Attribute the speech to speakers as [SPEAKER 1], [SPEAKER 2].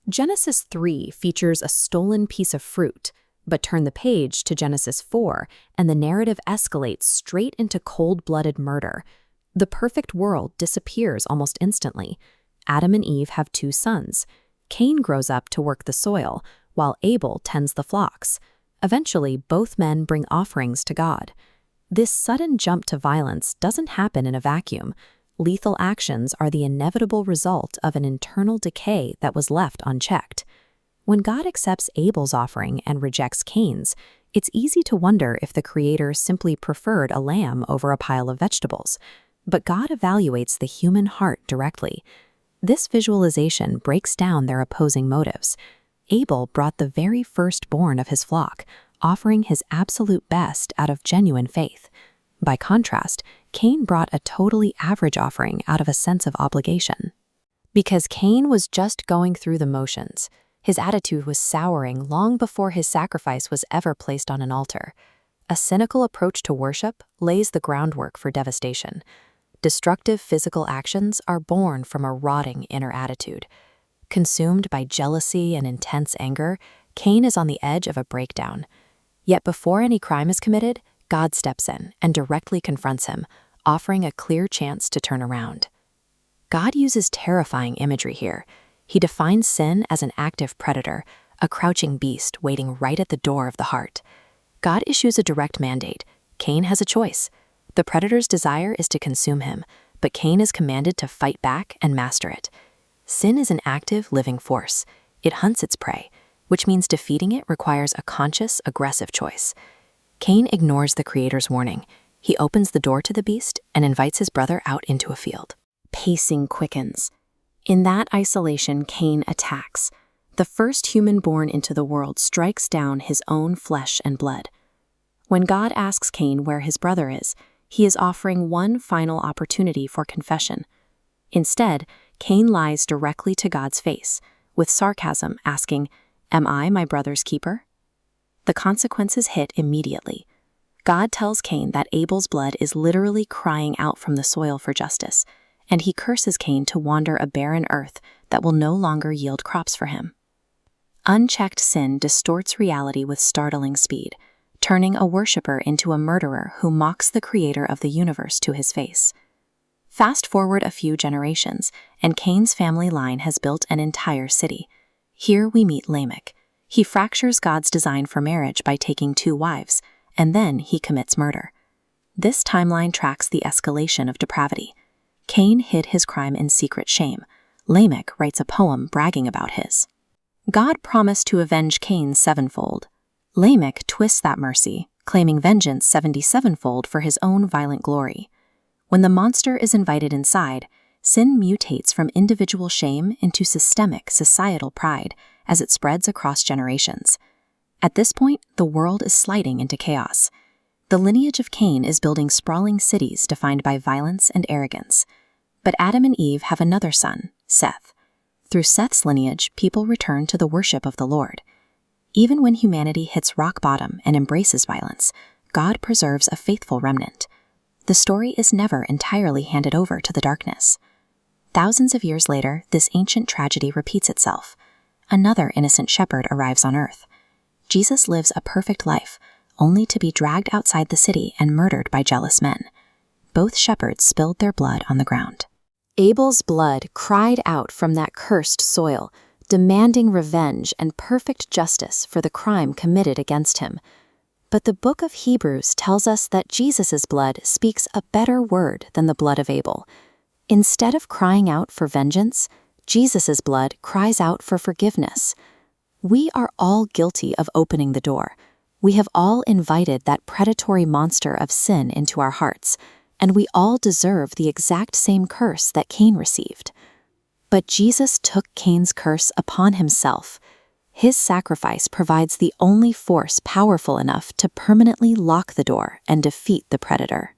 [SPEAKER 1] Genesis 3 features a stolen piece of fruit, but turn the page to Genesis 4 and the narrative escalates straight into cold-blooded murder. The perfect world disappears almost instantly. Adam and Eve have 2 sons. Cain grows up to work the soil, while Abel tends the flocks. Eventually, both men bring offerings to God. This sudden jump to violence doesn't happen in a vacuum. Lethal actions are the inevitable result of an internal decay that was left unchecked. When God accepts Abel's offering and rejects Cain's, it's easy to wonder if the Creator simply preferred a lamb over a pile of vegetables. But God evaluates the human heart directly. This visualization breaks down their opposing motives. Abel brought the very firstborn of his flock, offering his absolute best out of genuine faith. By contrast, Cain brought a totally average offering out of a sense of obligation. Because Cain was just going through the motions, his attitude was souring long before his sacrifice was ever placed on an altar. A cynical approach to worship lays the groundwork for devastation. Destructive physical actions are born from a rotting inner attitude. Consumed by jealousy and intense anger, Cain is on the edge of a breakdown. Yet before any crime is committed, God steps in and directly confronts him, offering a clear chance to turn around. God uses terrifying imagery here. He defines sin as an active predator, a crouching beast waiting right at the door of the heart. God issues a direct mandate. Cain has a choice. The predator's desire is to consume him, but Cain is commanded to fight back and master it. Sin is an active, living force. It hunts its prey, which means defeating it requires a conscious, aggressive choice. Cain ignores the Creator's warning. He opens the door to the beast and invites his brother out into a field. Pacing quickens. In that isolation, Cain attacks. The first human born into the world strikes down his own flesh and blood. When God asks Cain where his brother is, he is offering one final opportunity for confession. Instead, Cain lies directly to God's face, with sarcasm asking, "Am I my brother's keeper?" The consequences hit immediately. God tells Cain that Abel's blood is literally crying out from the soil for justice, and he curses Cain to wander a barren earth that will no longer yield crops for him. Unchecked sin distorts reality with startling speed, turning a worshiper into a murderer who mocks the Creator of the universe to his face. Fast forward a few generations, and Cain's family line has built an entire city. Here we meet Lamech. He fractures God's design for marriage by taking 2 wives, and then he commits murder. This timeline tracks the escalation of depravity. Cain hid his crime in secret shame. Lamech writes a poem bragging about his. God promised to avenge Cain 7-fold. Lamech twists that mercy, claiming vengeance 77-fold for his own violent glory. When the monster is invited inside, sin mutates from individual shame into systemic, societal pride as it spreads across generations. At this point, the world is sliding into chaos. The lineage of Cain is building sprawling cities defined by violence and arrogance. But Adam and Eve have another son, Seth. Through Seth's lineage, people return to the worship of the Lord. Even when humanity hits rock bottom and embraces violence, God preserves a faithful remnant. The story is never entirely handed over to the darkness. Thousands of years later, this ancient tragedy repeats itself. Another innocent shepherd arrives on earth. Jesus lives a perfect life, only to be dragged outside the city and murdered by jealous men. Both shepherds spilled their blood on the ground. Abel's blood cried out from that cursed soil, demanding revenge and perfect justice for the crime committed against him. But the book of Hebrews tells us that Jesus' blood speaks a better word than the blood of Abel. Instead of crying out for vengeance, Jesus' blood cries out for forgiveness. We are all guilty of opening the door. We have all invited that predatory monster of sin into our hearts, and we all deserve the exact same curse that Cain received. But Jesus took Cain's curse upon himself. His sacrifice provides the only force powerful enough to permanently lock the door and defeat the predator.